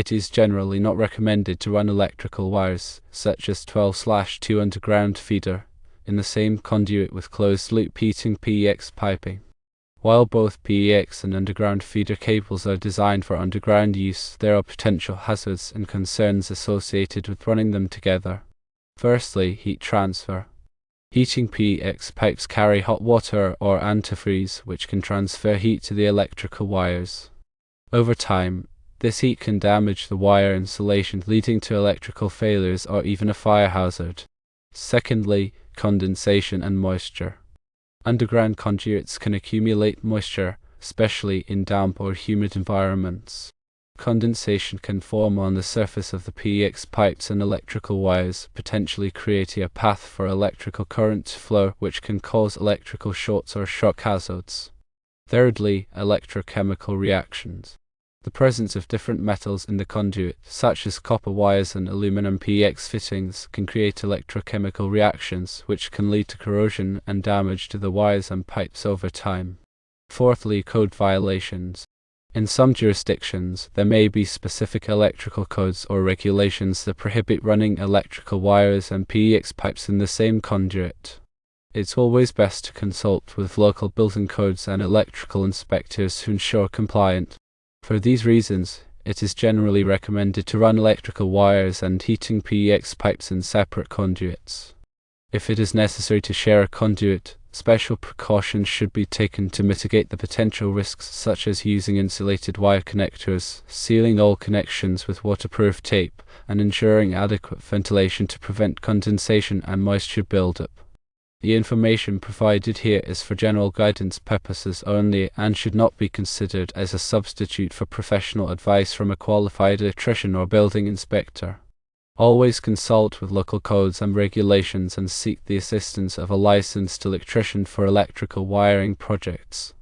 It is generally not recommended to run electrical wires, such as 12/2 underground feeder, in the same conduit with closed-loop heating PEX piping. While both PEX and underground feeder cables are designed for underground use, there are potential hazards and concerns associated with running them together. Firstly, heat transfer. Heating PEX pipes carry hot water or antifreeze, which can transfer heat to the electrical wires. Over time, this heat can damage the wire insulation, leading to electrical failures or even a fire hazard. Secondly, condensation and moisture. Underground conduits can accumulate moisture, especially in damp or humid environments. Condensation can form on the surface of the PEX pipes and electrical wires, potentially creating a path for electrical current to flow, which can cause electrical shorts or shock hazards. Thirdly, electrochemical reactions. The presence of different metals in the conduit, such as copper wires and aluminum PEX fittings, can create electrochemical reactions, which can lead to corrosion and damage to the wires and pipes over time. Fourthly, code violations. In some jurisdictions, there may be specific electrical codes or regulations that prohibit running electrical wires and PEX pipes in the same conduit. It's always best to consult with local building codes and electrical inspectors to ensure compliance. For these reasons, it is generally recommended to run electrical wires and heating PEX pipes in separate conduits. If it is necessary to share a conduit, special precautions should be taken to mitigate the potential risks, such as using insulated wire connectors, sealing all connections with waterproof tape, and ensuring adequate ventilation to prevent condensation and moisture buildup. The information provided here is for general guidance purposes only and should not be considered as a substitute for professional advice from a qualified electrician or building inspector. Always consult with local codes and regulations and seek the assistance of a licensed electrician for electrical wiring projects.